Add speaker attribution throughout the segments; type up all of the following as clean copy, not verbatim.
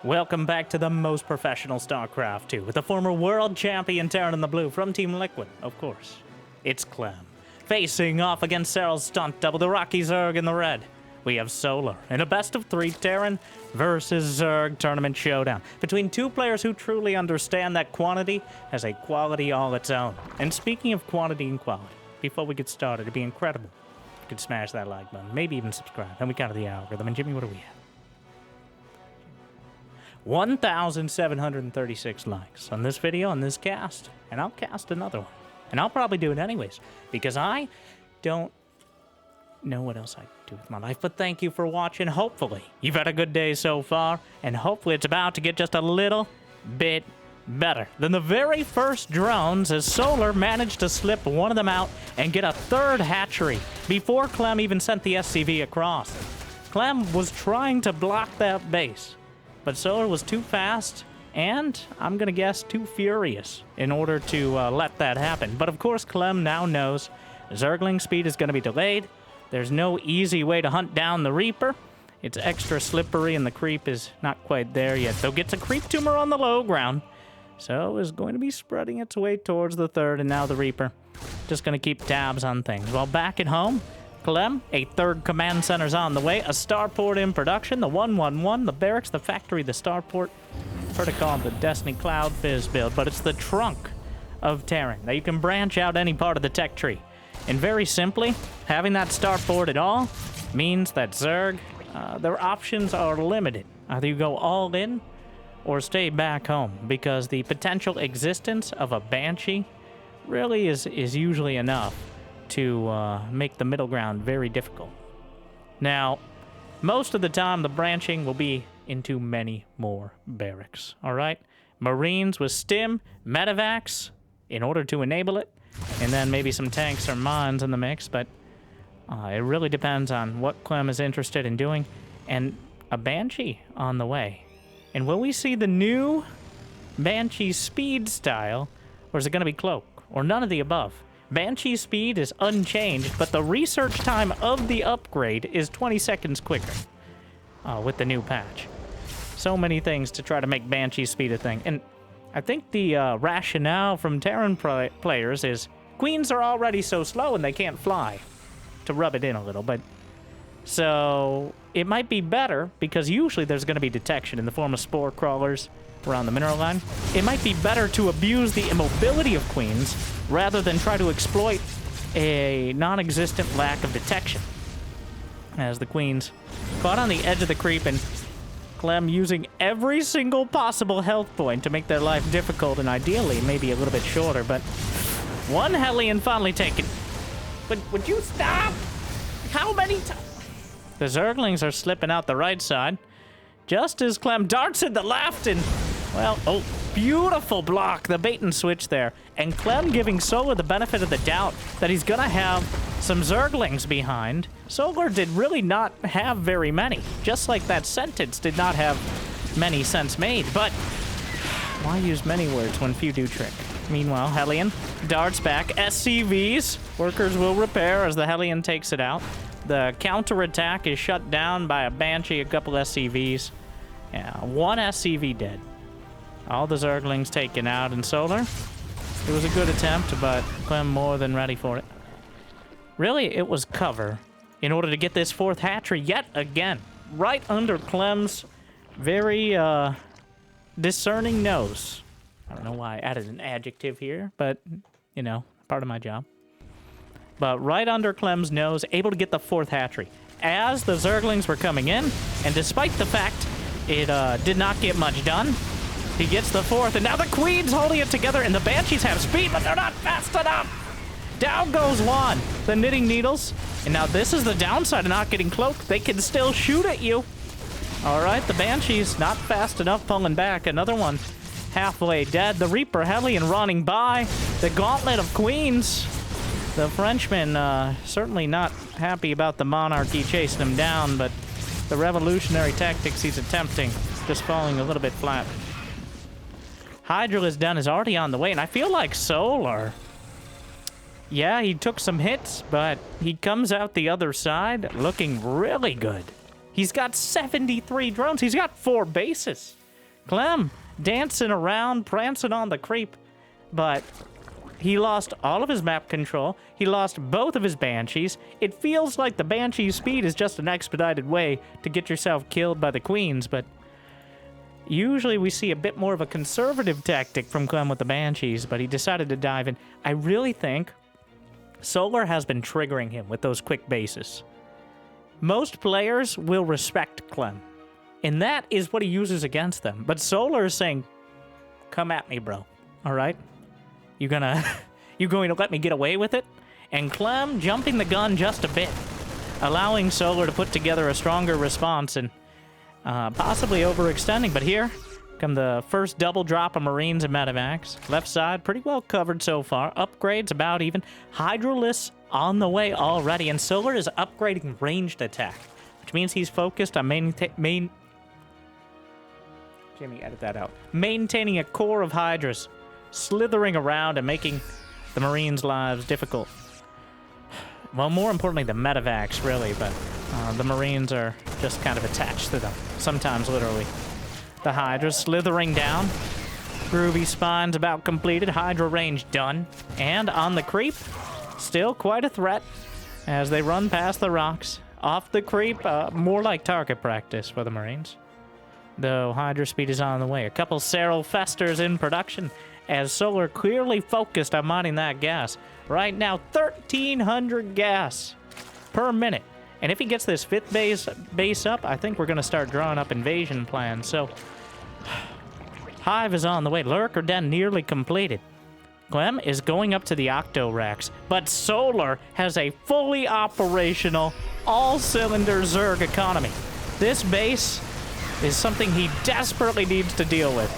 Speaker 1: Welcome back to the most professional StarCraft 2 with the former world champion Terran in the blue from Team Liquid, of course. It's Clem, facing off against Seral's stunt double, the Rocky Zerg in the red. We have Solar in a best-of-3 Terran versus Zerg tournament showdown between two players who truly understand that quantity has a quality all its own. And speaking of quantity and quality, before we get started, it'd be incredible if you could smash that like button, maybe even subscribe, and we got the algorithm. And Jimmy, what are we at? 1,736 likes on this video, on this cast, and I'll cast another one. And I'll probably do it anyways, because I don't know what else I do with my life. But thank you for watching. Hopefully, you've had a good day so far, and hopefully it's about to get just a little bit better than the very first drones, as Solar managed to slip one of them out and get a third hatchery before Clem even sent the SCV across. Clem was trying to block that base, but Solar was too fast, and I'm gonna guess too furious in order to let that happen. But of course, Clem now knows Zergling speed is gonna be delayed. There's no easy way to hunt down the Reaper. It's extra slippery, and the creep is not quite there yet, though gets a creep tumor on the low ground. So is going to be spreading its way towards the third, and now the Reaper just gonna keep tabs on things. While back at home, Clem, a third command center's on the way, a starport in production, the 111, the barracks, the factory, the starport. Heard it called the Destiny Cloud Fizz build, but it's the trunk of Terran. Now you can branch out any part of the tech tree. And very simply, having that starport at all means that Zerg, their options are limited. Either you go all in or stay back home, because the potential existence of a Banshee really is usually enough to make the middle ground very difficult. Now, most of the time, the branching will be into many more barracks, all right? Marines with stim, medevacs, in order to enable it, and then maybe some tanks or mines in the mix, but it really depends on what Clem is interested in doing, and a Banshee on the way. And will we see the new Banshee speed style, or is it going to be Cloak, or none of the above? Banshee speed is unchanged, but the research time of the upgrade is 20 seconds quicker with the new patch. So many things to try to make Banshee speed a thing. And I think the rationale from Terran players is Queens are already so slow and they can't fly, to rub it in a little. But so it might be better, because usually there's going to be detection in the form of spore crawlers around the mineral line. It might be better to abuse the immobility of Queens rather than try to exploit a non-existent lack of detection. As the Queens caught on the edge of the creep, and Clem using every single possible health point to make their life difficult, and ideally maybe a little bit shorter, but one Hellion finally taken. But would you stop? How many times? The Zerglings are slipping out the right side, just as Clem darts in the left, and, well, oh, beautiful block, the bait and switch there. And Clem giving Solar the benefit of the doubt that he's gonna have some Zerglings behind. Solar did really not have very many, just like that sentence did not have many sense made, but why use many words when few do trick? Meanwhile, Hellion darts back, SCVs, workers will repair as the Hellion takes it out. The counterattack is shut down by a Banshee, a couple SCVs. Yeah, one SCV dead. All the Zerglings taken out, and Solar, it was a good attempt, but Clem more than ready for it. Really, it was cover in order to get this fourth hatchery yet again, right under Clem's very discerning nose. I don't know why I added an adjective here, but, you know, part of my job. But right under Clem's nose, able to get the fourth hatchery as the Zerglings were coming in, and despite the fact it did not get much done, he gets the fourth, and now the Queen's holding it together, and the Banshees have speed, but they're not fast enough! Down goes one, the Knitting Needles, and now this is the downside of not getting cloaked. They can still shoot at you. All right, the Banshees not fast enough, pulling back. Another one halfway dead. The Reaper Hellion running by. The Gauntlet of Queens. The Frenchman certainly not happy about the Monarchy chasing him down, but the revolutionary tactics he's attempting just falling a little bit flat. Hydralisk Den is already on the way, and I feel like Solar, yeah, he took some hits, but he comes out the other side looking really good. He's got 73 drones. He's got 4 bases. Clem dancing around, prancing on the creep, but he lost all of his map control. He lost both of his Banshees. It feels like the Banshee's speed is just an expedited way to get yourself killed by the Queens, but usually we see a bit more of a conservative tactic from Clem with the Banshees, but he decided to dive in. I really think Solar has been triggering him with those quick bases. Most players will respect Clem, and that is what he uses against them. But Solar is saying, come at me, bro. All right? You going to let me get away with it? And Clem jumping the gun just a bit, allowing Solar to put together a stronger response and possibly overextending. But here come the first double drop of Marines and Medevacs. Left side pretty well covered so far. Upgrades about even. Hydralisks on the way already, and Solar is upgrading ranged attack, which means he's focused on Jimmy, edit that out. Maintaining a core of Hydras, slithering around and making the Marines' lives difficult. Well, more importantly, the Medevacs, really, but the Marines are just kind of attached to them, sometimes literally. The Hydras slithering down. Groovy Spine's about completed. Hydra range done. And on the creep, still quite a threat as they run past the rocks. Off the creep, more like target practice for the Marines. Though Hydra speed is on the way. A couple Serral Festers in production as Solar clearly focused on mining that gas. Right now, 1,300 gas per minute. And if he gets this fifth base up, I think we're going to start drawing up invasion plans. So, Hive is on the way. Lurker Den nearly completed. Clem is going up to the Octo-Racks, but Solar has a fully operational, all-cylinder Zerg economy. This base is something he desperately needs to deal with.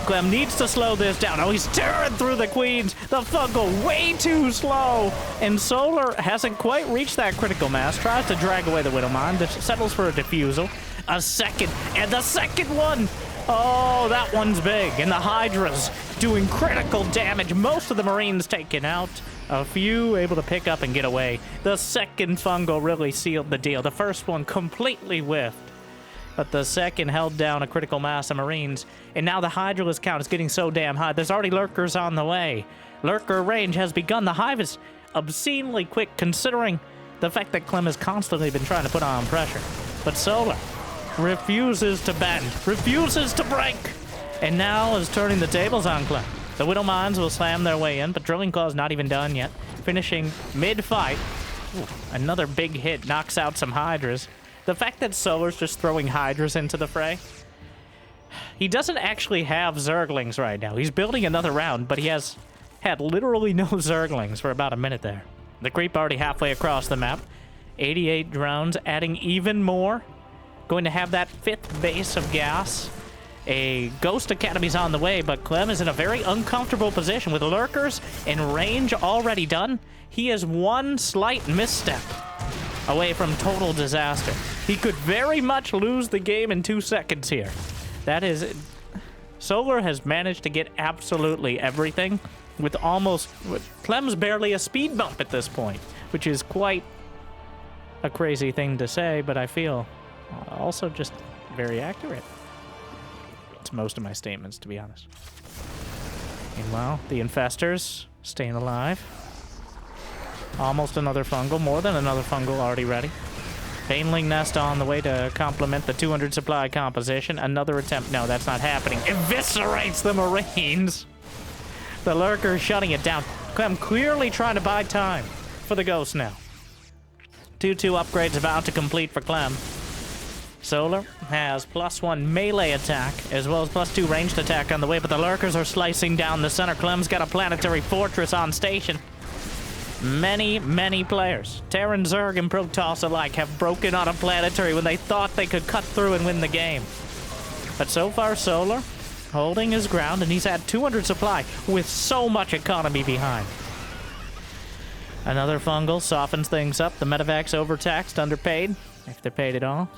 Speaker 1: Clem needs to slow this down. Oh, he's tearing through the Queens. The Fungal way too slow. And Solar hasn't quite reached that critical mass. Tries to drag away the Widowmine. Settles for a defusal. A second. And the second one. Oh, that one's big. And the Hydras doing critical damage. Most of the Marines taken out. A few able to pick up and get away. The second Fungal really sealed the deal. The first one completely whiffed. But the second held down a critical mass of Marines. And now the Hydralisk count is getting so damn high. There's already Lurkers on the way. Lurker range has begun. The Hive is obscenely quick considering the fact that Clem has constantly been trying to put on pressure. But Solar refuses to bend, refuses to break, and now is turning the tables on Clem. The Widowmines will slam their way in, but Drilling Claw's not even done yet. Finishing mid-fight. Another big hit knocks out some Hydras. The fact that Solar's just throwing Hydras into the fray. He doesn't actually have Zerglings right now. He's building another round, but he has had literally no Zerglings for about a minute there. The creep already halfway across the map. 88 drones, adding even more. Going to have that fifth base of gas. A Ghost Academy's on the way, but Clem is in a very uncomfortable position with Lurkers and range already done. He is one slight misstep away from total disaster. He could very much lose the game in 2 seconds here. That is... Solar has managed to get absolutely everything with almost... Clem's barely a speed bump at this point, which is quite a crazy thing to say, but I feel also just very accurate. It's most of my statements, to be honest. Meanwhile, the Infestors staying alive. Almost another Fungal, more than another Fungal already ready. Baneling Nest on the way to complement the 200 supply composition. Another attempt. No, that's not happening. Eviscerates the Marines. The Lurker shutting it down. Clem clearly trying to buy time for the Ghost now. 2-2 upgrades about to complete for Clem. Solar has +1 melee attack, as well as +2 ranged attack on the way, but the Lurkers are slicing down the center. Clem's got a planetary fortress on station. Many players, Terran, Zerg, and Protoss alike, have broken on a planetary when they thought they could cut through and win the game. But so far, Solar holding his ground, and he's had 200 supply with so much economy behind. Another Fungal softens things up. The Medevacs overtaxed, underpaid, if they're paid at all.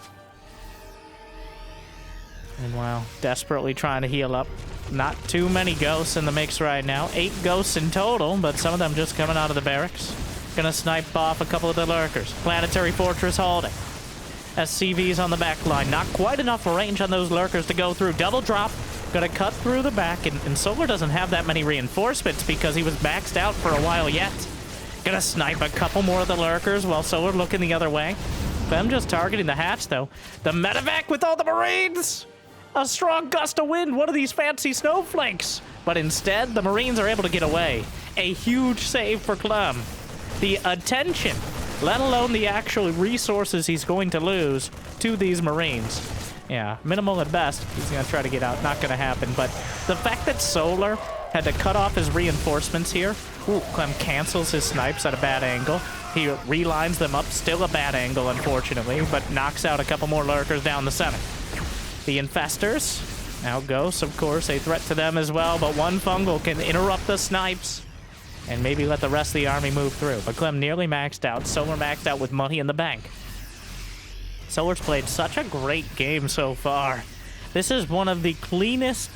Speaker 1: Meanwhile, desperately trying to heal up. Not too many ghosts in the mix right now. 8 ghosts in total, but some of them just coming out of the barracks. Gonna snipe off a couple of the Lurkers. Planetary Fortress holding. SCVs on the back line. Not quite enough range on those lurkers to go through. Double drop. Gonna cut through the back, and Solar doesn't have that many reinforcements because he was maxed out for a while yet. Gonna snipe a couple more of the lurkers while Solar looking the other way. Clem just targeting the hatch, though. The medevac with all the Marines! A strong gust of wind, one of these fancy snowflakes. But instead, the Marines are able to get away. A huge save for Clem. The attention, let alone the actual resources he's going to lose to these Marines. Yeah, minimal at best. He's going to try to get out. Not going to happen. But the fact that Solar had to cut off his reinforcements here. Ooh, Clem cancels his snipes at a bad angle. He relines them up. Still a bad angle, unfortunately, but knocks out a couple more lurkers down the center. The Infestors. Now Ghosts, of course, a threat to them as well, but one fungal can interrupt the snipes and maybe let the rest of the army move through. But Clem nearly maxed out. Solar maxed out with money in the bank. Solar's played such a great game so far. This is one of the cleanest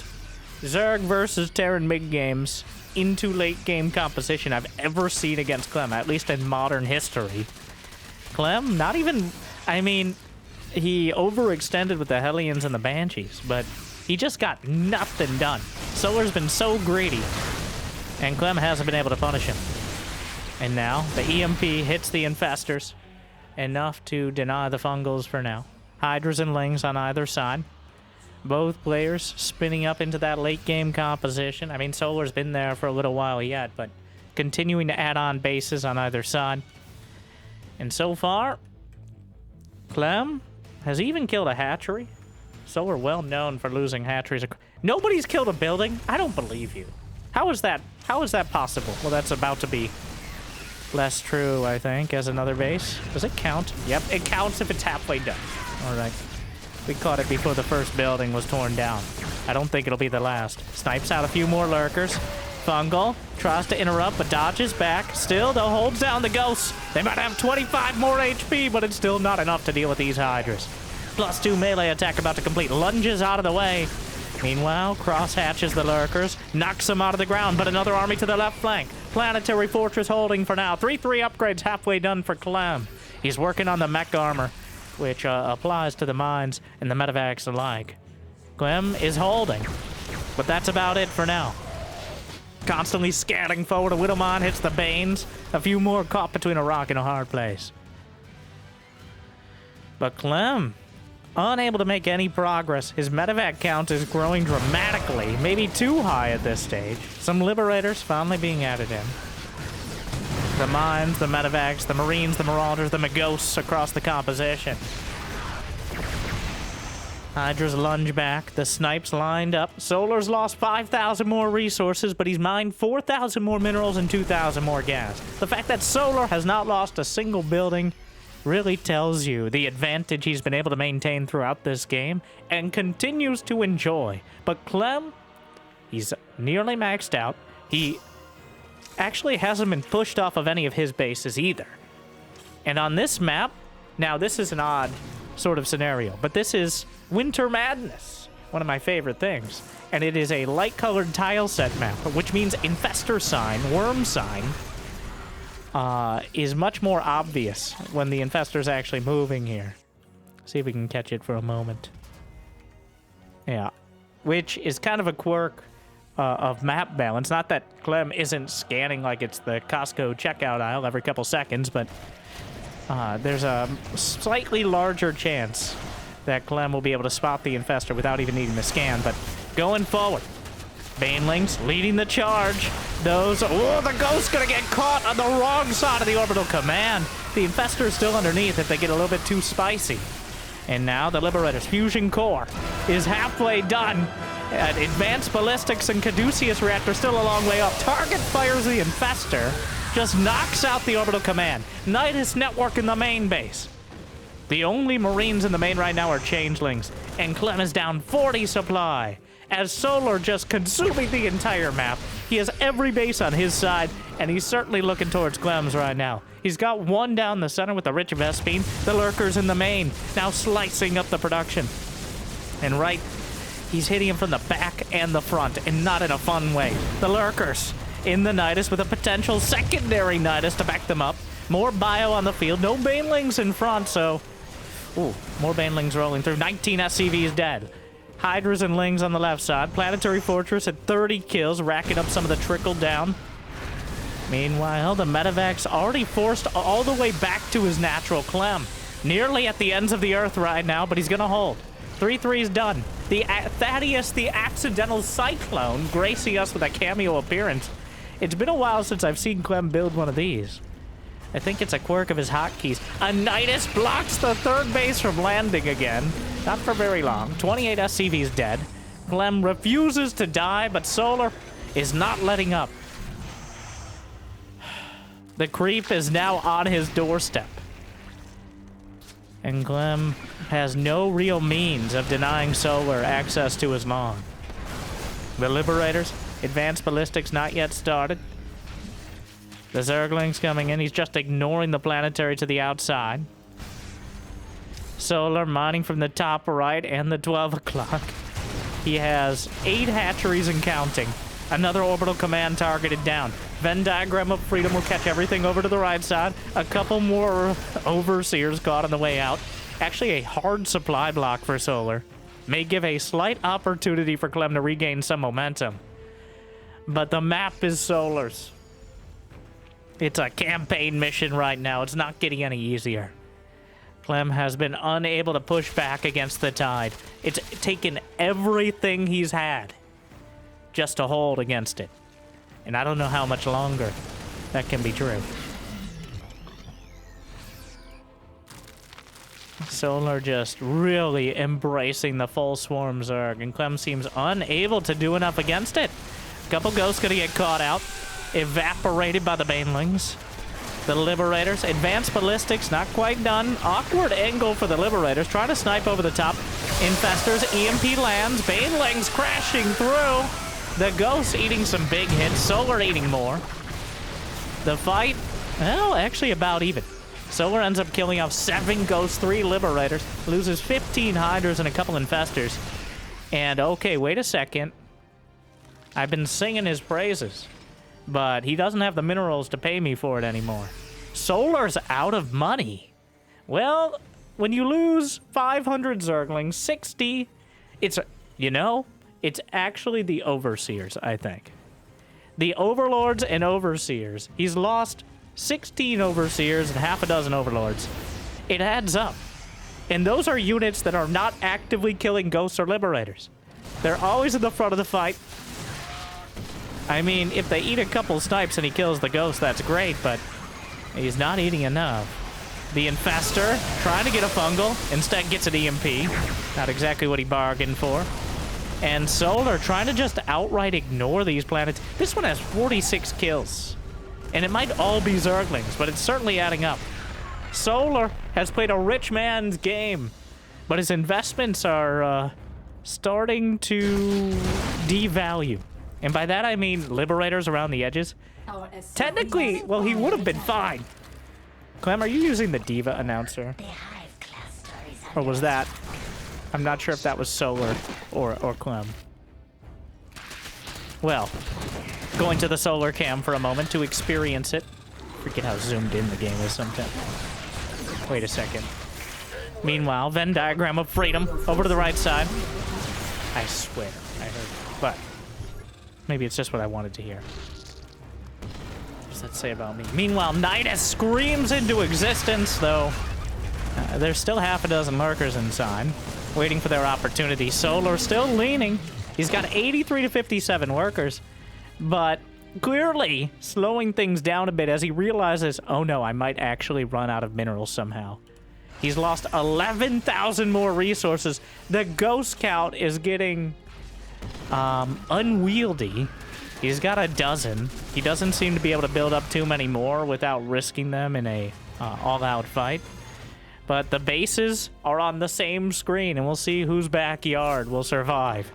Speaker 1: Zerg versus Terran mid games into late game composition I've ever seen against Clem, at least in modern history. Clem, not even, I mean, he overextended with the Hellions and the Banshees, but he just got nothing done. Solar's been so greedy, and Clem hasn't been able to punish him. And now, the EMP hits the Infestors, enough to deny the Fungals for now. Hydras and Lings on either side. Both players spinning up into that late game composition. I mean, Solar's been there for a little while yet, but continuing to add on bases on either side. And so far, Clem has even killed a hatchery. Solar well known for losing hatcheries. Nobody's killed a building? I don't believe you. How is that possible? Well, that's about to be less true, I think, as another base. Does it count? Yep, it counts if it's halfway done. All right. We caught it before the first building was torn down. I don't think it'll be the last. Snipes out a few more lurkers. Fungal tries to interrupt, but dodges back. Still, though, holds down the Ghosts. They might have 25 more HP, but it's still not enough to deal with these Hydras. +2 melee attack about to complete. Lunges out of the way. Meanwhile, cross hatches the lurkers. Knocks them out of the ground, but another army to the left flank. Planetary Fortress holding for now. 3-3 upgrades halfway done for Clem. He's working on the mech armor, which applies to the mines and the medevacs alike. Clem is holding, but that's about it for now. Constantly scanning forward, a Widowmine hits the Banes. A few more caught between a rock and a hard place. But Clem, unable to make any progress. His medevac count is growing dramatically, maybe too high at this stage. Some Liberators finally being added in. The mines, the medevacs, the Marines, the Marauders, the Magos across the composition. Hydra's lunge back. The snipes lined up. Solar's lost 5,000 more resources, but he's mined 4,000 more minerals and 2,000 more gas. The fact that Solar has not lost a single building really tells you the advantage he's been able to maintain throughout this game and continues to enjoy. But Clem, he's nearly maxed out. He actually hasn't been pushed off of any of his bases either. And on this map, now this is an odd sort of scenario, but this is Winter Madness, one of my favorite things. And it is a light-colored tile set map, which means Infestor Sign, Worm Sign, is much more obvious when the Infestor's actually moving here. See if we can catch it for a moment. Yeah, which is kind of a quirk of map balance. Not that Clem isn't scanning like it's the Costco checkout aisle every couple seconds, but there's a slightly larger chance that Clem will be able to spot the Infestor without even needing to scan. But going forward, Banelings leading the charge. Those, oh, the Ghost's gonna get caught on the wrong side of the orbital command. The Infestor is still underneath if they get a little bit too spicy. And now the Liberator's Fusion Core is halfway done. Advanced Ballistics and Caduceus Reactor still a long way up. Target fires the Infestor, just knocks out the orbital command. Nidus network in the main base. The only Marines in the main right now are Changelings, and Clem is down 40 supply. As Solar just consuming the entire map. He has every base on his side, and he's certainly looking towards Clem's right now. He's got one down the center with the Rich Vespine. The Lurkers in the main, now slicing up the production. And right, he's hitting him from the back and the front, and not in a fun way. The Lurkers in the Nidus with a potential secondary Nidus to back them up. More bio on the field, no Banelings in front, so Ooh, more Banelings rolling through. 19 SCVs dead. Hydras and Lings on the left side. Planetary Fortress at 30 kills, racking up some of the trickle down. Meanwhile, the Medevac's already forced all the way back to his natural Clem. Nearly at the ends of the earth right now, but he's gonna hold. 3-3's done. The Thaddeus, the accidental cyclone, gracing us with a cameo appearance. It's been a while since I've seen Clem build one of these. I think it's a quirk of his hotkeys. A Nidus blocks the third base from landing again. Not for very long. 28 SCVs dead. Clem refuses to die, but Solar is not letting up. The creep is now on his doorstep. And Clem has no real means of denying Solar access to his lawn. The Liberators, advanced ballistics not yet started. The Zerglings coming in. He's just ignoring the planetary to the outside. Solar mining from the top right and the 12 o'clock. He has 8 hatcheries and counting. Another orbital command targeted down. Venn diagram of freedom will catch everything over to the right side. A couple more overseers caught on the way out. Actually, a hard supply block for Solar. May give a slight opportunity for Clem to regain some momentum. But the map is Solar's. It's a campaign mission right now. It's not getting any easier. Clem has been unable to push back against the tide. It's taken everything he's had just to hold against it. And I don't know how much longer that can be true. Solar just really embracing the full swarm Zerg, and Clem seems unable to do enough against it. A couple ghosts gonna get caught out, evaporated by the Banelings. The Liberators, advanced ballistics, not quite done. Awkward angle for the Liberators, trying to snipe over the top. Infestors, EMP lands, Banelings crashing through. The Ghosts eating some big hits, Solar eating more. The fight, well, actually about even. Solar ends up killing off 7 Ghosts, 3 Liberators, loses 15 Hydras and a couple Infestors. And okay, wait a second. I've been singing his praises, but he doesn't have the minerals to pay me for it anymore. Solar's out of money. Well, when you lose 500 Zerglings, 60, it's, you know, it's actually the Overseers, I think. The Overlords and Overseers. He's lost 16 Overseers and half a dozen Overlords. It adds up. And those are units that are not actively killing Ghosts or Liberators. They're always in the front of the fight. I mean, if they eat a couple snipes and he kills the Ghost, that's great, but he's not eating enough. The Infestor, trying to get a fungal, instead gets an EMP. Not exactly what he bargained for. And Solar trying to just outright ignore these planets. This one has 46 kills. And it might all be Zerglings, but it's certainly adding up. Solar has played a rich man's game, but his investments are starting to devalue. And by that I mean Liberators around the edges. Technically, well, he would have been fine. Clem, are you using the Diva announcer? Or was that... I'm not sure if that was Solar or Clem. Well, going to the Solar cam for a moment to experience it. Forget how zoomed in the game is sometimes. Wait a second. Meanwhile, Venn diagram of freedom over to the right side. I swear, I heard it. But maybe it's just what I wanted to hear. What does that say about me? Meanwhile, Nidus screams into existence, though. There's still half a dozen lurkers inside, waiting for their opportunity. Solar still leaning. He's got 83 to 57 workers, but clearly slowing things down a bit as he realizes, oh no, I might actually run out of minerals somehow. He's lost 11,000 more resources. The ghost count is getting unwieldy. He's got a dozen. He doesn't seem to be able to build up too many more without risking them in a all-out fight. But the bases are on the same screen, and we'll see whose backyard will survive.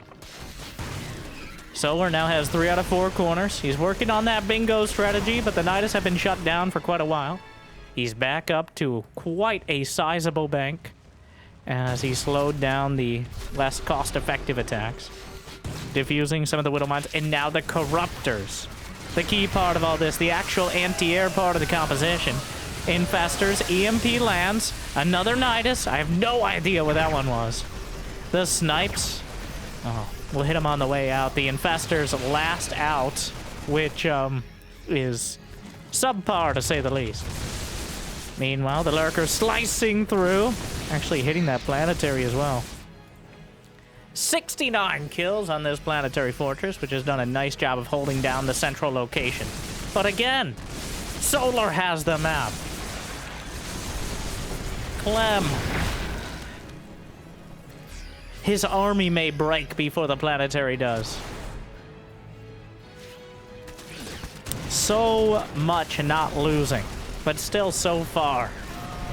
Speaker 1: Solar now has 3 out of 4 corners. He's working on that bingo strategy, but the Nidus have been shut down for quite a while. He's back up to quite a sizable bank as he slowed down the less cost-effective attacks, diffusing some of the Widow Mines, and now the Corruptors. The key part of all this, the actual anti-air part of the composition. Infestors, EMP lands, Another Nidus. I have no idea what that one was. The snipes. Oh, we'll hit him on the way out. The Infester's last out, which is subpar to say the least. Meanwhile, the Lurker slicing through, actually hitting that planetary as well. 69 kills on this planetary fortress, which has done a nice job of holding down the central location. But again, Solar has the map. Clem. His army may break before the planetary does. So much not losing, but still so far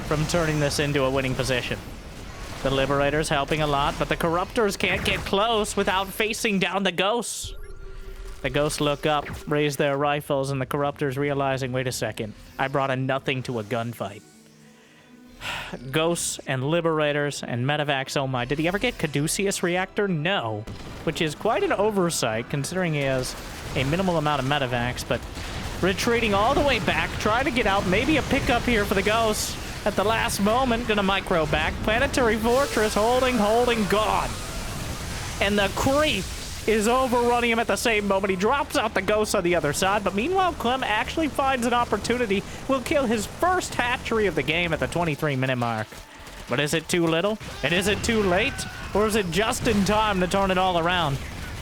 Speaker 1: from turning this into a winning position. The Liberators helping a lot, but the Corruptors can't get close without facing down the Ghosts. The Ghosts look up, raise their rifles, and the Corruptors realizing, wait a second, I brought a nothing to a gunfight. Ghosts and Liberators and Medivacs, oh my. Did he ever get Caduceus Reactor? No. Which is quite an oversight, considering he has a minimal amount of Medivacs, but retreating all the way back, trying to get out, maybe a pickup here for the Ghosts. At the last moment, gonna micro back. Planetary Fortress holding, gone. And the creep is overrunning him at the same moment. He drops out the Ghosts on the other side, but meanwhile, Clem actually finds an opportunity. Will kill his first hatchery of the game at the 23-minute mark. But is it too little? And is it too late? Or is it just in time to turn it all around?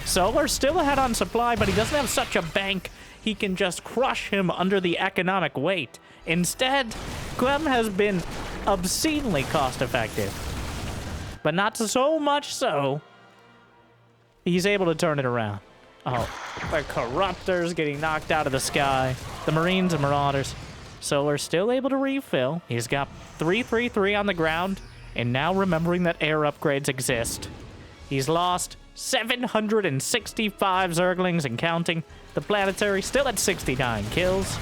Speaker 1: Solar still ahead on supply, but he doesn't have such a bank. He can just crush him under the economic weight. Instead, Clem has been obscenely cost-effective. But not so much so. He's able to turn it around. Oh, the Corruptors getting knocked out of the sky. The Marines and Marauders. Solar's still able to refill. He's got 333 on the ground. And now remembering that air upgrades exist. He's lost 765 Zerglings and counting. The planetary still at 69 kills.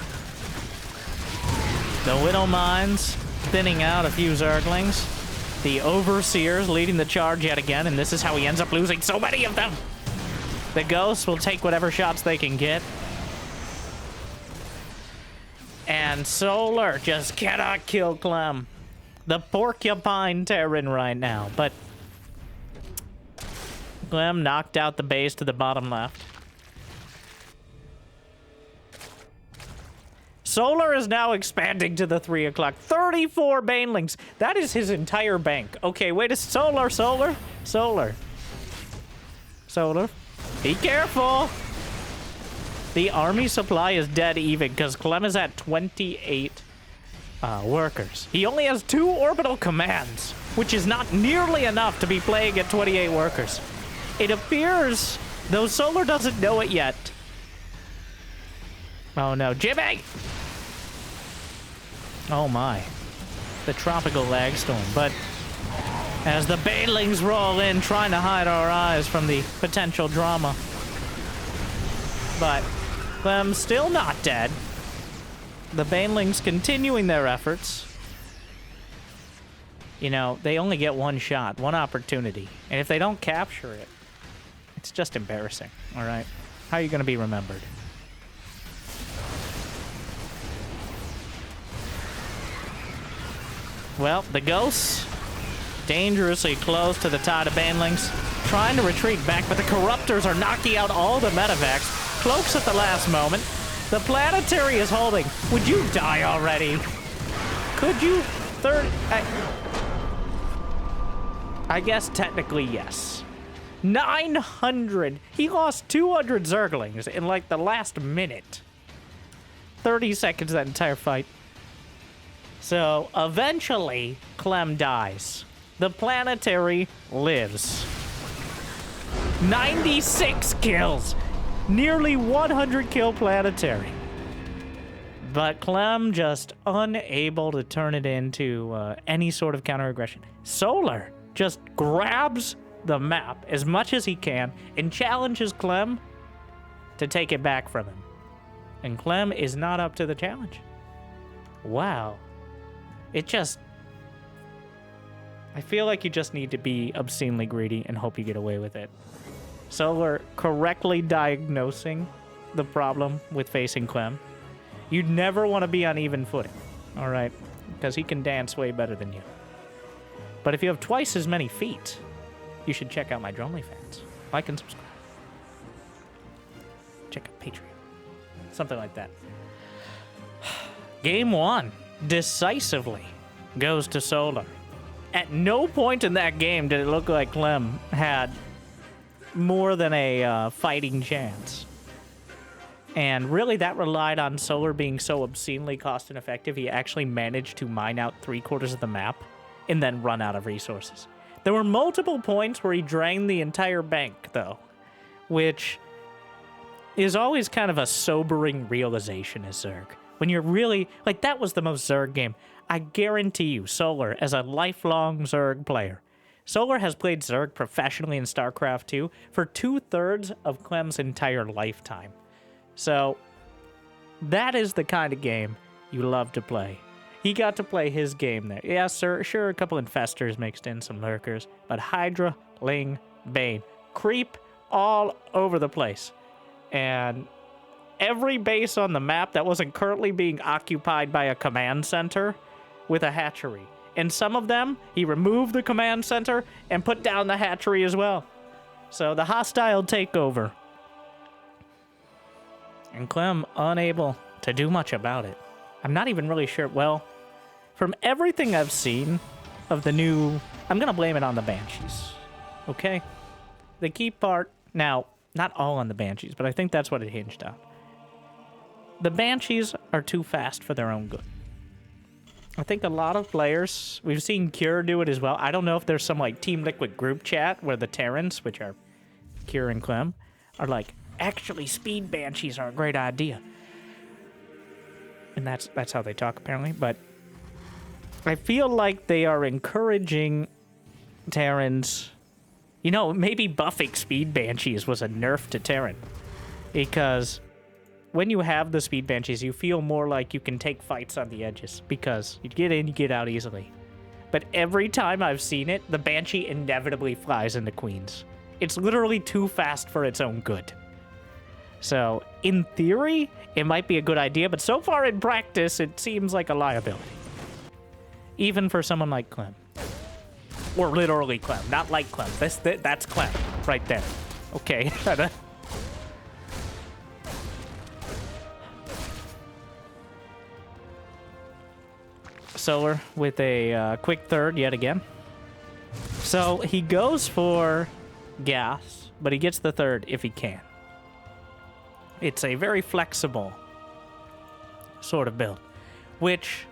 Speaker 1: The Widow Mines thinning out a few Zerglings. The Overseers leading the charge yet again, and this is how he ends up losing so many of them. The Ghosts will take whatever shots they can get. And Solar just cannot kill Clem. The Porcupine Terran right now, but Clem knocked out the base to the bottom left. Solar is now expanding to the 3 o'clock. 34 Banelings. That is his entire bank. Okay, wait a Solar. Be careful. The army supply is dead even because Clem is at 28 workers. He only has 2 orbital commands, which is not nearly enough to be playing at 28 workers. It appears, though Solar doesn't know it yet. Oh no, Jimmy! Oh my. The tropical lag storm. But as the Banelings roll in, trying to hide our eyes from the potential drama. But Clem's still not dead. The Banelings continuing their efforts. You know, they only get one shot, one opportunity. And if they don't capture it, it's just embarrassing, all right? How are you going to be remembered? Well, the Ghosts, dangerously close to the tide of Banelings, trying to retreat back, but the Corruptors are knocking out all the Medivacs. Cloaks at the last moment. The planetary is holding. Would you die already? Could you? I guess technically yes. 900. He lost 200 Zerglings in like the last minute. 30 seconds that entire fight. So eventually, Clem dies. The planetary lives. 96 kills. Nearly 100 kill planetary. But Clem just unable to turn it into any sort of counter-aggression. Solar just grabs the map as much as he can and challenges Clem to take it back from him. And Clem is not up to the challenge. Wow. It just... I feel like you just need to be obscenely greedy and hope you get away with it. Solar correctly diagnosing the problem with facing Clem. You'd never want to be on even footing, all right? Because he can dance way better than you. But if you have twice as many feet, you should check out my OnlyFans. Like and subscribe. Check out Patreon. Something like that. Game 1, decisively, goes to Solar. At no point in that game did it look like Clem had more than a fighting chance. And really, that relied on Solar being so obscenely cost ineffective, he actually managed to mine out 3/4 of the map and then run out of resources. There were multiple points where he drained the entire bank, though, which is always kind of a sobering realization as Zerg. When you're really, like, that was the most Zerg game. I guarantee you, Solar, as a lifelong Zerg player, Solar has played Zerg professionally in StarCraft 2 for 2/3 of Clem's entire lifetime. So, that is the kind of game you love to play. He got to play his game there. Yeah, sure, a couple infestors mixed in, some lurkers, but Hydra, Ling, Bane, creep all over the place. And every base on the map that wasn't currently being occupied by a command center with a hatchery. And some of them, he removed the command center and put down the hatchery as well. So the hostile takeover. And Clem unable to do much about it. I'm not even really sure. Well, from everything I've seen of the new... I'm going to blame it on the Banshees. Okay? The key part... Now, not all on the Banshees, but I think that's what it hinged on. The Banshees are too fast for their own good. I think a lot of players... We've seen Cure do it as well. I don't know if there's some, like, Team Liquid group chat where the Terrans, which are Cure and Clem, are like, actually, speed Banshees are a great idea. And that's how they talk, apparently. But I feel like they are encouraging Terrans... You know, maybe buffing speed Banshees was a nerf to Terran. Because when you have the speed Banshees, you feel more like you can take fights on the edges. Because you get in, you get out easily. But every time I've seen it, the Banshee inevitably flies into Queens. It's literally too fast for its own good. So, in theory, it might be a good idea, but so far in practice, it seems like a liability. Even for someone like Clem. Or literally Clem, not like Clem. That's Clem, right there. Okay. Solar with a quick third yet again. So, he goes for gas, but he gets the third if he can. It's a very flexible sort of build, which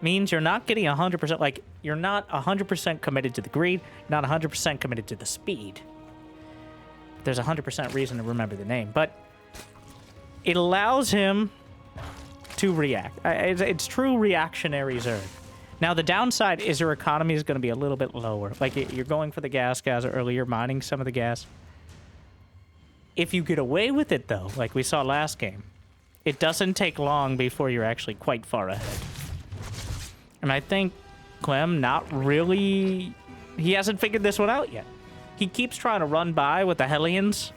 Speaker 1: means you're not getting 100%, like, you're not 100% committed to the greed, not 100% committed to the speed. There's 100% reason to remember the name, but it allows him to react. It's true reactionary Zerg. Now, the downside is your economy is going to be a little bit lower. Like, you're going for the gas earlier, mining some of the gas. If you get away with it, though, like we saw last game, it doesn't take long before you're actually quite far ahead. And I think Clem not really... He hasn't figured this one out yet. He keeps trying to run by with the Hellions.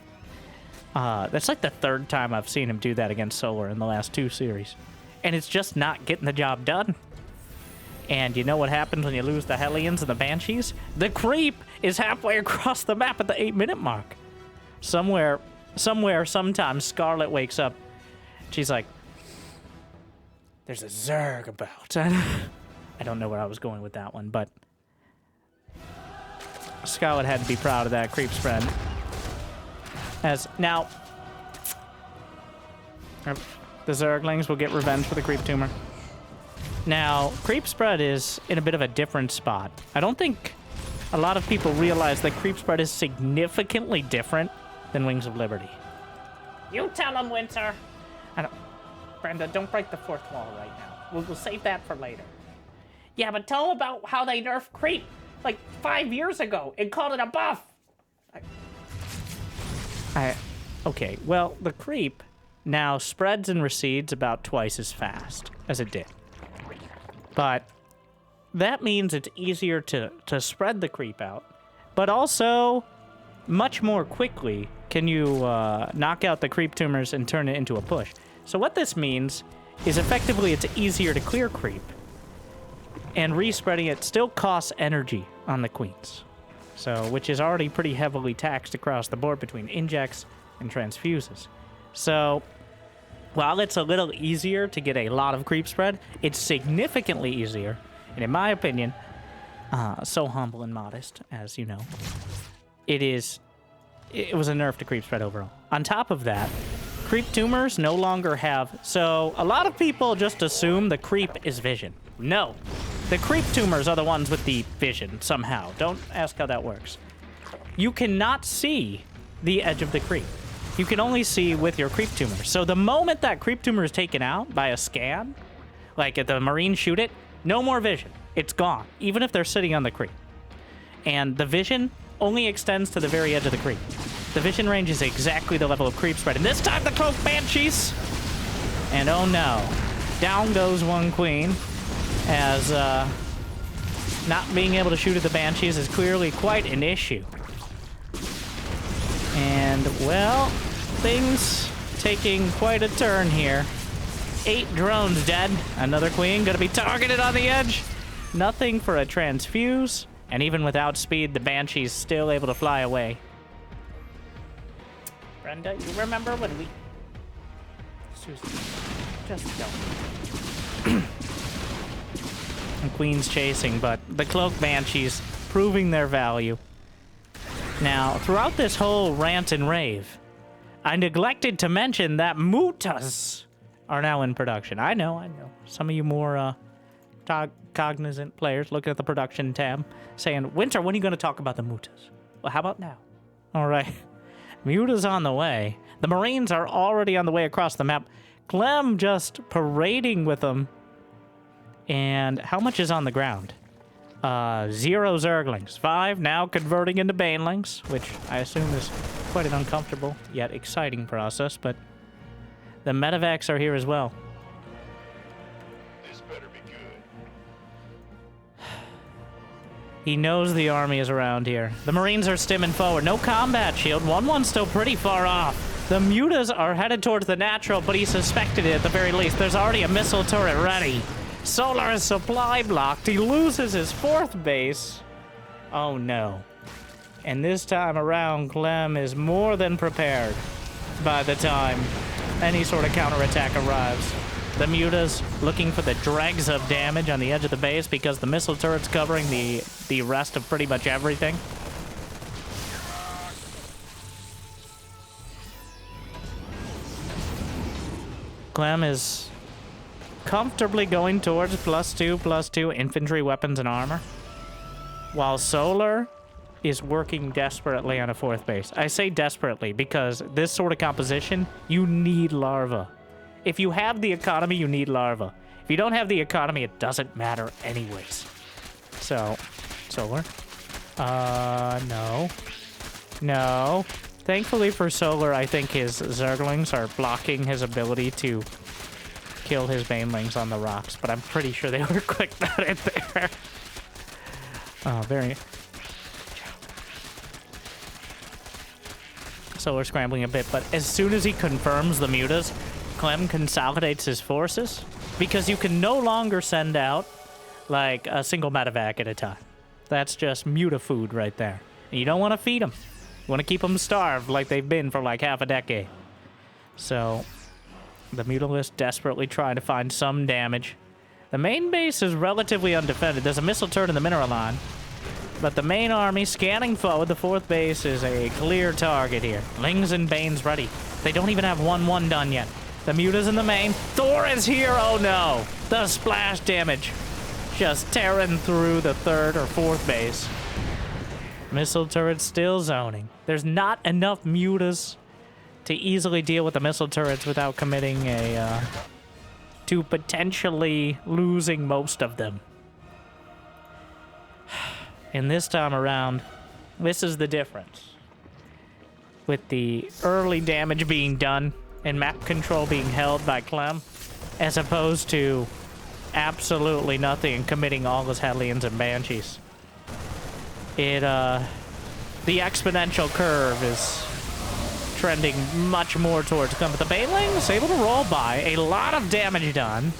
Speaker 1: That's like the third time I've seen him do that against Solar in the last 2 series. And it's just not getting the job done. And you know what happens when you lose the Hellions and the Banshees? The creep is halfway across the map at the 8-minute mark. Somewhere, sometimes, Scarlet wakes up. She's like, there's a Zerg about. I don't know where I was going with that one, but Scarlet had to be proud of that creep spread. As now, the Zerglings will get revenge for the creep tumor. Now, creep spread is in a bit of a different spot. I don't think a lot of people realize that creep spread is significantly different than Wings of Liberty. You tell them, Winter. Brenda, don't break the fourth wall right now. We'll save that for later. Yeah, but tell them about how they nerfed creep like 5 years ago and called it a buff. Okay, well, the creep now spreads and recedes about twice as fast as it did. But that means it's easier to spread the creep out, but also much more quickly can you knock out the creep tumors and turn it into a push. So what this means is effectively it's easier to clear creep. and respreading it still costs energy on the queens. So, which is already pretty heavily taxed across the board between injects and transfuses. So, while it's a little easier to get a lot of creep spread, it's significantly easier, and in my opinion, so humble and modest, as you know, it was a nerf to creep spread overall. On top of that, creep tumors no longer have... So, a lot of people just assume the creep is vision. No. The creep tumors are the ones with the vision, somehow. Don't ask how that works. You cannot see the edge of the creep. You can only see with your creep tumor. So the moment that creep tumor is taken out by a scan, like if the Marines shoot it, no more vision. It's gone, even if they're sitting on the creep. And the vision only extends to the very edge of the creep. The vision range is exactly the level of creep spread. And this time the Cloak Banshees. And oh no. Down goes one queen. As not being able to shoot at the Banshees is clearly quite an issue. And, well, things taking quite a turn here. 8 drones dead. Another queen gonna be targeted on the edge. Nothing for a transfuse. And even without speed, the Banshee's still able to fly away. Brenda, you remember when we... Susan, just don't. And Queen's chasing, but the Cloak Banshees proving their value. Now, throughout this whole rant and rave, I neglected to mention that Mutas are now in production. I know. Some of you more cognizant players looking at the production tab saying, Winter, when are you going to talk about the Mutas? Well, how about now? All right. Muta's on the way. The Marines are already on the way across the map. Clem just parading with them. And how much is on the ground? 0 Zerglings. 5 now converting into Banelings, which I assume is quite an uncomfortable yet exciting process, but the medevacs are here as well.
Speaker 2: This better be good.
Speaker 1: He knows the army is around here. The Marines are stimming forward. No combat shield. 1-1's still pretty far off. The Mutas are headed towards the natural, but he suspected it at the very least. There's already a missile turret ready. Solar is supply blocked. He loses his 4th base. Oh no. And this time around, Clem is more than prepared by the time any sort of counterattack arrives. The Mutas looking for the dregs of damage on the edge of the base because the missile turret's covering the rest of pretty much everything. Clem is comfortably going towards +2/+2 infantry weapons and armor, while Solar is working desperately on a 4th base. I say desperately because this sort of composition, you need larva. If you have the economy, you need larva. If you don't have the economy, it doesn't matter anyways. So, Solar. No. No. Thankfully for Solar, I think his Zerglings are blocking his ability to kill his Banelings on the rocks, but I'm pretty sure they were quick not in there. Oh, very... So we're scrambling a bit, but as soon as he confirms the Mutas, Clem consolidates his forces, because you can no longer send out, like, a single medevac at a time. That's just Muta food right there. And you don't want to feed them. You want to keep them starved like they've been for like half a decade. So... the Mutalist desperately trying to find some damage. The main base is relatively undefended. There's a missile turret in the mineral line. But the main army scanning forward. The 4th base is a clear target here. Lings and Banes ready. They don't even have 1-1 done yet. The Muta's in the main. Thor is here. Oh no. The splash damage. Just tearing through the 3rd or 4th base. Missile turret still zoning. There's not enough Mutas to easily deal with the missile turrets without committing to potentially losing most of them. And this time around, this is the difference. With the early damage being done and map control being held by Clem, as opposed to absolutely nothing and committing all his Hellions and Banshees. The exponential curve is trending much more towards Clem. But the Banelings able to roll by. A lot of damage done.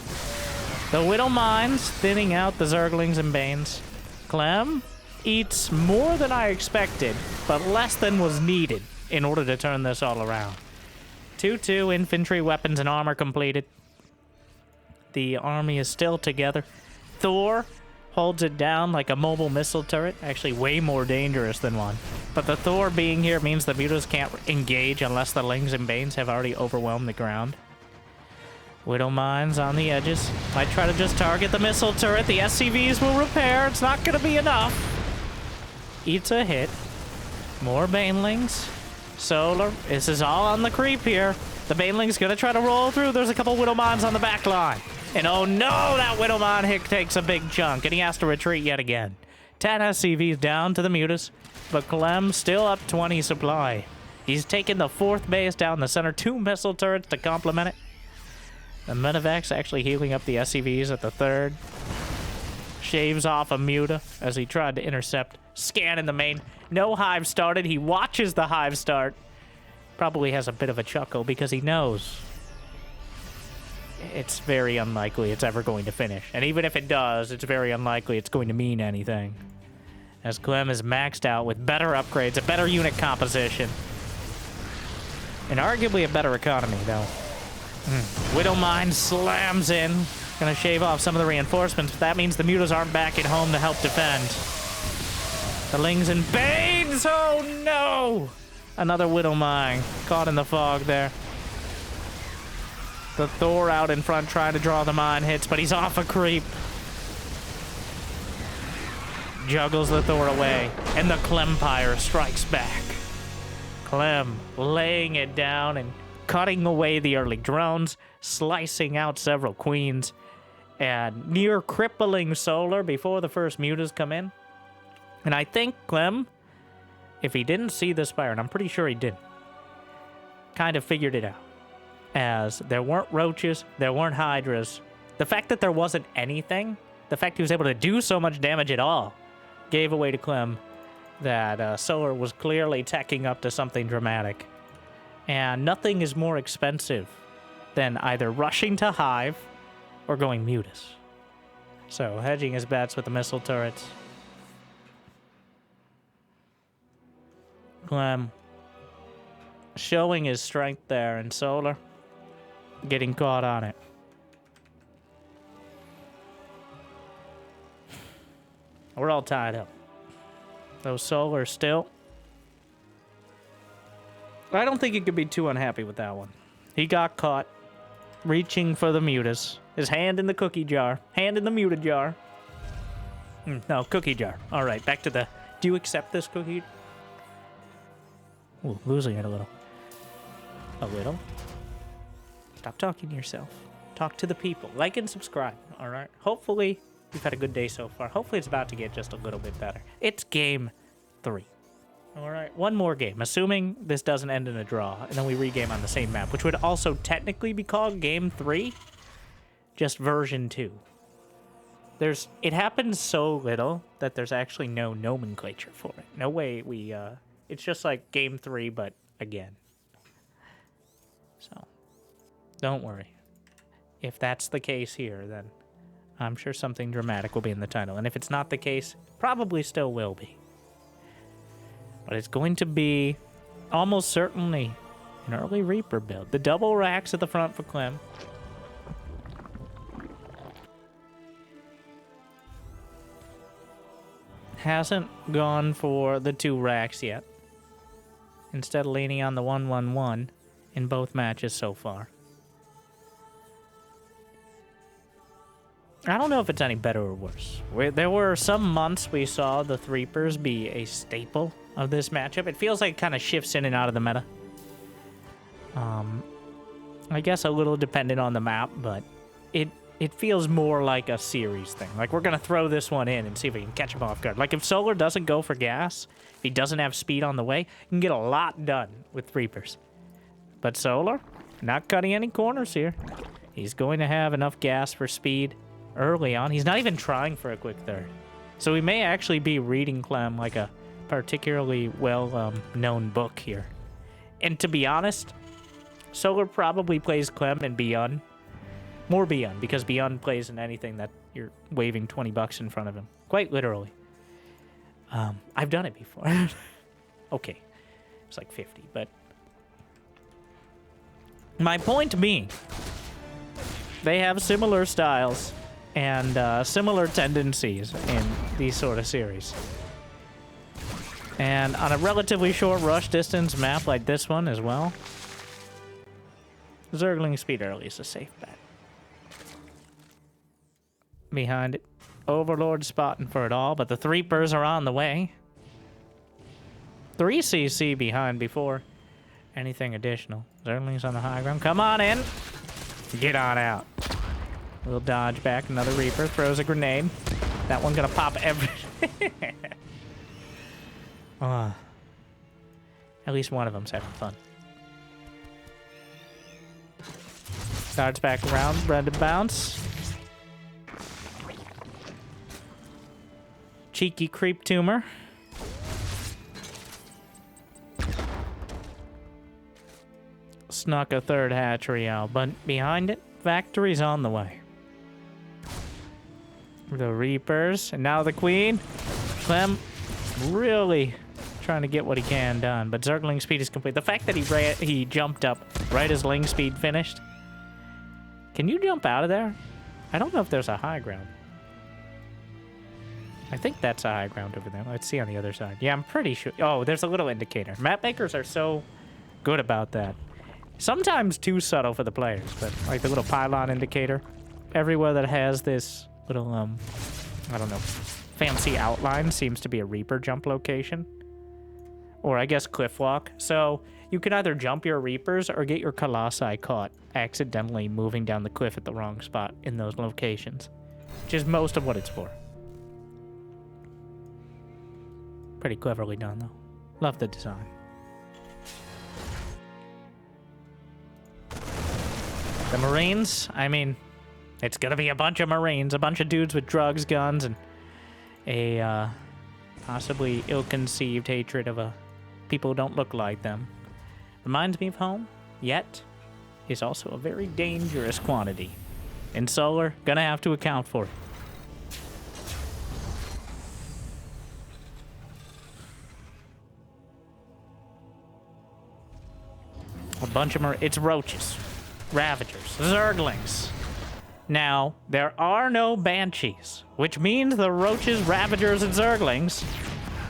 Speaker 1: The Widow Mines thinning out the Zerglings and Banes. Clem eats more than I expected, but less than was needed in order to turn this all around. 2-2 infantry, weapons, and armor completed. The army is still together. Thor holds it down like a mobile missile turret. Actually, way more dangerous than one. But the Thor being here means the mutas can't engage unless the Lings and Banes have already overwhelmed the ground. Widow Mines on the edges. Might try to just target the missile turret. The SCVs will repair. It's not going to be enough. Eats a hit. More Banelings. Solar. This is all on the creep here. The Baneling's going to try to roll through. There's a couple Widow Mines on the back line. And oh no, that Widow Mine hit takes a big chunk, and he has to retreat yet again. 10 SCVs down to the mutas, but Clem still up 20 supply. He's taken the 4th base down the center, 2 missile turrets to complement it. The Medevac's actually healing up the SCVs at the 3rd. Shaves off a muta as he tried to intercept. Scan in the main. No hive started. He watches the hive start. Probably has a bit of a chuckle because he knows it's very unlikely it's ever going to finish. And even if it does, it's very unlikely it's going to mean anything. As Clem is maxed out with better upgrades, a better unit composition, and arguably a better economy, though. Widow Mine slams in. Gonna shave off some of the reinforcements, but that means the mutas aren't back at home to help defend. The Lings and Banes! Oh no! Another Widow Mine. Caught in the fog there. The Thor out in front trying to draw the mine hits, but he's off a creep. Juggles the Thor away, and the Clempire strikes back. Clem laying it down and cutting away the early drones, slicing out several queens, and near crippling Solar before the first mutas come in. And I think Clem, if he didn't see the Spire, and I'm pretty sure he didn't, kind of figured it out. As there weren't roaches, there weren't hydras. The fact that there wasn't anything, the fact he was able to do so much damage at all, gave away to Clem that Solar was clearly teching up to something dramatic. And nothing is more expensive than either rushing to hive or going mutas. So hedging his bets with the missile turrets. Clem showing his strength there, and Solar getting caught on it. We're all tied up. Though Solar still, I don't think he could be too unhappy with that one. He got caught reaching for the mutas. His hand in the cookie jar. Hand in the muta jar. No, cookie jar. All right, back to the... Do you accept this cookie? Ooh, losing it a little. A little? Stop talking to yourself. Talk to the people. Like and subscribe, all right? Hopefully, you've had a good day so far. Hopefully, it's about to get just a little bit better. It's game 3. All right, one more game, assuming this doesn't end in a draw, and then we regame on the same map, which would also technically be called game 3, just version 2. It happens so little that there's actually no nomenclature for it. No way we, it's just like game 3, but again. So, don't worry. If that's the case here, then I'm sure something dramatic will be in the title. And if it's not the case, probably still will be. But it's going to be almost certainly an early Reaper build. The double racks at the front for Clem. Hasn't gone for the 2 racks yet. Instead of leaning on the 1-1-1 in both matches so far. I don't know if it's any better or worse. There were some months we saw the Threepers be a staple of this matchup. It feels like it kind of shifts in and out of the meta. I guess a little dependent on the map, but it feels more like a series thing. Like, we're going to throw this one in and see if we can catch him off guard. Like, if Solar doesn't go for gas, if he doesn't have speed on the way, you can get a lot done with Threepers. But Solar, not cutting any corners here. He's going to have enough gas for speed early on. He's not even trying for a quick third. So we may actually be reading Clem like a particularly well-known book here. And to be honest, Solar probably plays Clem and Beyond More Beyond, because Beyond plays in anything that you're waving 20 bucks in front of him. Quite literally. I've done it before. Okay. It's like 50, but... My point being, they have similar styles and similar tendencies in these sort of series. And on a relatively short rush distance map like this one as well, Zergling speed early is a safe bet. Behind it, Overlord spotting for it all, but the Threepers are on the way. 3 CC behind before anything additional. Zerglings on the high ground. Come on in. Get on out. We'll dodge back. Another Reaper throws a grenade. That one gonna pop every... At least one of them's having fun. Dodge back around. Ready to bounce. Cheeky creep tumor. Snuck a third hatchery out, but behind it, factory's on the way. The Reapers, and now the Queen. Clem really trying to get what he can done, but Zergling speed is complete. The fact that he jumped up right as Ling speed finished. Can you jump out of there? I don't know if there's a high ground. I think that's a high ground over there. Let's see on the other side. Yeah, I'm pretty sure. Oh, there's a little indicator. Map makers are so good about that. Sometimes too subtle for the players, but like the little pylon indicator. Everywhere that has this little, I don't know, fancy outline seems to be a Reaper jump location. Or I guess cliff walk. So you can either jump your Reapers or get your Colossi caught accidentally moving down the cliff at the wrong spot in those locations. Which is most of what it's for. Pretty cleverly done, though. Love the design. The Marines, I mean, it's gonna be a bunch of Marines, a bunch of dudes with drugs, guns, and a possibly ill-conceived hatred of people who don't look like them. Reminds me of home, yet is also a very dangerous quantity. In Solar, gonna have to account for it. A bunch of it's roaches, ravagers, zerglings. Now, there are no banshees, which means the roaches, ravagers, and zerglings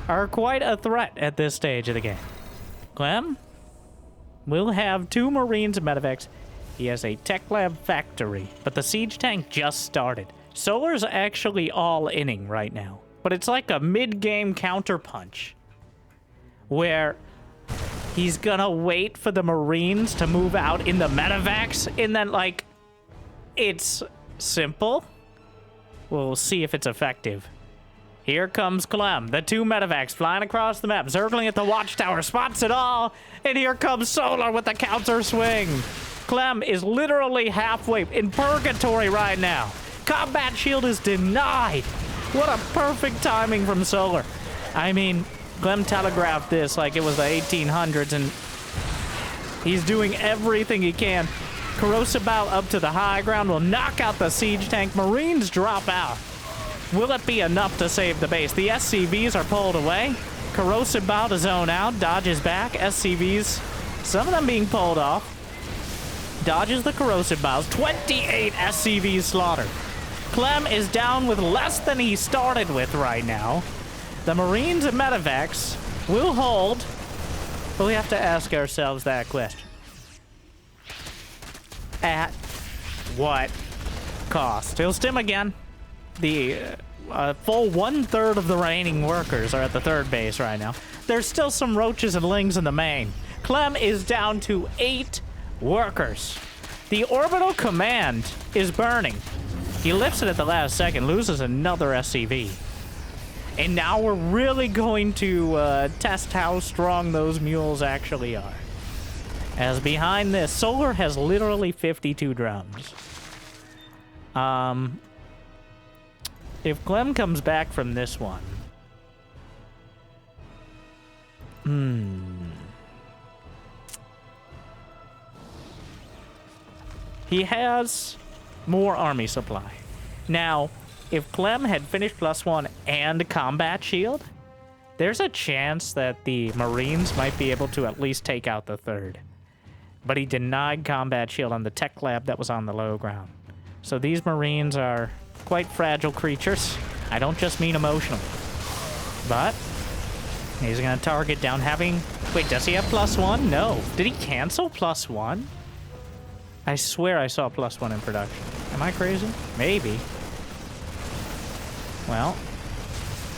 Speaker 1: are quite a threat at this stage of the game. Clem will have 2 Marines and medevacs. He has a tech lab factory, but the siege tank just started. Solar's actually all inning right now, but it's like a mid-game counterpunch where he's gonna wait for the Marines to move out in the medevacs, and then, like, it's simple. We'll see if it's effective. Here comes Clem, the 2 medevacs flying across the map. Zergling at the watchtower spots it all, and here comes Solar with the counter swing. Clem is literally halfway in purgatory right now. Combat shield is denied. What a perfect timing from Solar. I mean, Clem telegraphed this like it was the 1800s, and he's doing everything he can. Corrosive Bow up to the high ground will knock out the siege tank. Marines drop out. Will it be enough to save the base? The SCVs are pulled away. Corrosive Bow to zone out, dodges back. SCVs, some of them being pulled off. Dodges the Corrosive Bows. 28 SCVs slaughtered. Clem is down with less than he started with right now. The Marines and medevacs will hold, but we have to ask ourselves that question. At what cost? He'll stim again. The full 1/3 of the remaining workers are at the 3rd base right now. There's still some roaches and lings in the main. Clem is down to 8 workers. The orbital command is burning. He lifts it at the last second, loses another SCV. And now we're really going to test how strong those mules actually are. As behind this, Solar has literally 52 drums. If Clem comes back from this one... He has more army supply. Now, if Clem had finished +1 and combat shield, there's a chance that the Marines might be able to at least take out the third. But he denied combat shield on the tech lab that was on the low ground. So these Marines are quite fragile creatures. I don't just mean emotionally. But he's gonna target down having... Wait, does he have +1? No. Did he cancel +1? I swear I saw +1 in production. Am I crazy? Maybe. Well,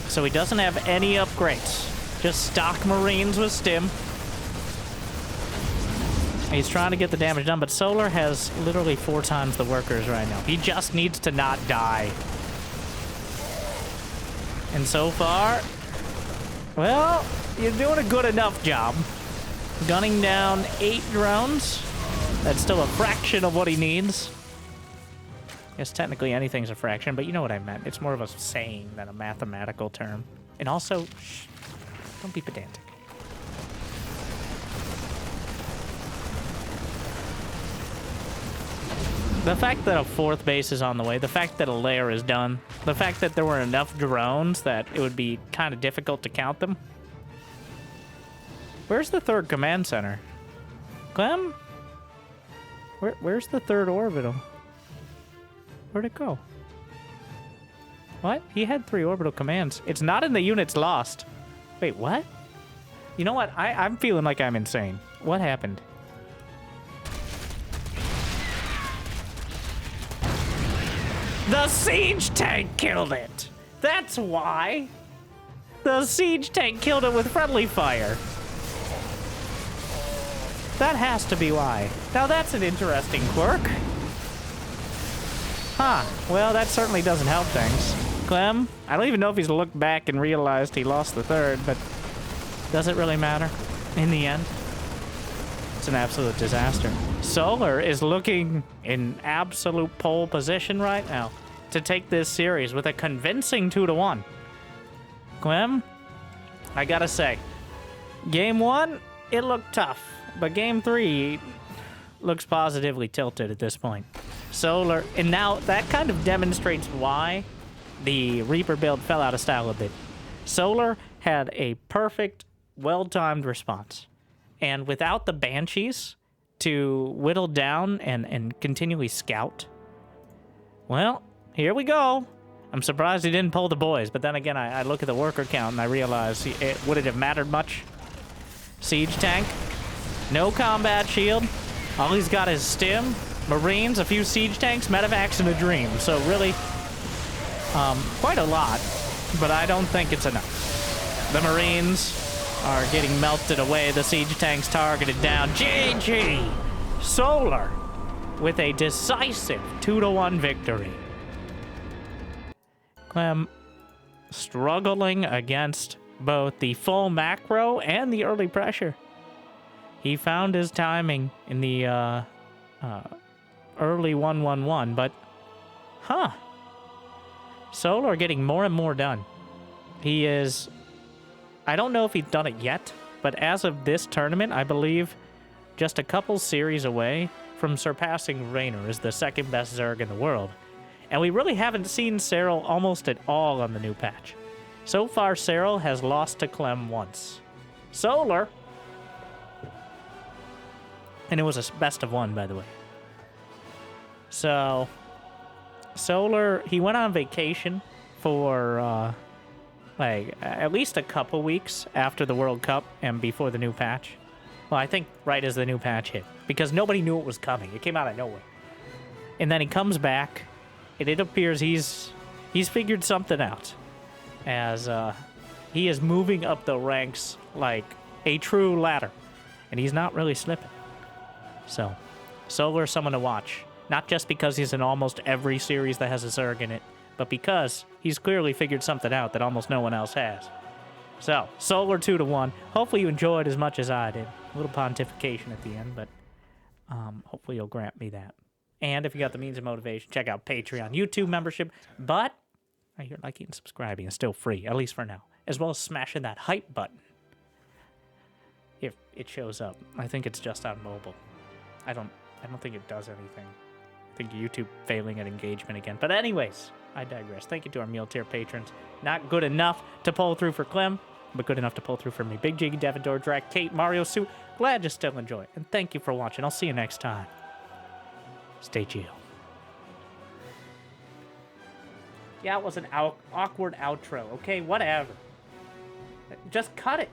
Speaker 1: so he doesn't have any upgrades. Just stock Marines with stim. He's trying to get the damage done, but Solar has literally 4 times the workers right now. He just needs to not die. And so far, well, you're doing a good enough job. Gunning down 8 drones. That's still a fraction of what he needs. Yes, technically anything's a fraction, but you know what I meant. It's more of a saying than a mathematical term. And also, shh, don't be pedantic. The fact that a 4th base is on the way, the fact that a layer is done, the fact that there were enough drones that it would be kind of difficult to count them. Where's the 3rd command center? Clem? Where's the 3rd orbital? Where'd it go? What? He had 3 orbital commands. It's not in the units lost. Wait, what? You know what? I'm feeling like I'm insane. What happened? The siege tank killed it! That's why! The siege tank killed it with friendly fire. That has to be why. Now that's an interesting quirk. Huh. Well, that certainly doesn't help things. Clem, I don't even know if he's looked back and realized he lost the 3rd, but does it really matter in the end? It's an absolute disaster. Solar is looking in absolute pole position right now to take this series with a convincing 2-1. Clem, I gotta say, game 1, it looked tough, but game 3 looks positively tilted at this point. Solar, and now that kind of demonstrates why the Reaper build fell out of style a bit. Solar had a perfect, well-timed response. And without the Banshees to whittle down and continually scout, well, here we go. I'm surprised he didn't pull the boys, but then again, I look at the worker count and I realize, would it have mattered much? Siege tank, no combat shield, all he's got is stim, Marines, a few siege tanks, medevacs, and a dream. So really, quite a lot, but I don't think it's enough. The Marines are getting melted away. The siege tanks targeted down. GG! Solar with a decisive 2-1 victory. Clem struggling against both the full macro and the early pressure. He found his timing in the early 1-1-1, but Solar getting more and more done. He is... I don't know if he's done it yet, but as of this tournament, I believe just a couple series away from surpassing Raynor as the 2nd best Zerg in the world. And we really haven't seen Cyril almost at all on the new patch. So far, Cyril has lost to Clem once. Solar! And it was a best of 1, by the way. So, Solar, he went on vacation for... like, at least a couple weeks after the World Cup and before the new patch. Well, I think right as the new patch hit, because nobody knew it was coming. It came out of nowhere. And then he comes back, and it appears he's figured something out, as he is moving up the ranks like a true ladder, and he's not really slipping. So, Solar is someone to watch, not just because he's in almost every series that has a Zerg in it, but because he's clearly figured something out that almost no one else has. So, Solar 2-1. Hopefully you enjoyed as much as I did. A little pontification at the end, but hopefully you'll grant me that. And if you got the means of motivation, check out Patreon, YouTube membership. But I hear liking and subscribing is still free, at least for now, as well as smashing that hype button if it shows up. I think it's just on mobile. I don't think it does anything. I think YouTube failing at engagement again. But anyways, I digress. Thank you to our meal tier patrons. Not good enough to pull through for Clem, but good enough to pull through for me. Big Jiggy, Devendor, Drac, Kate, Mario, Sue. Glad you still enjoy it. And thank you for watching. I'll see you next time. Stay chill. Yeah, it was an awkward outro. Okay, whatever. Just cut it.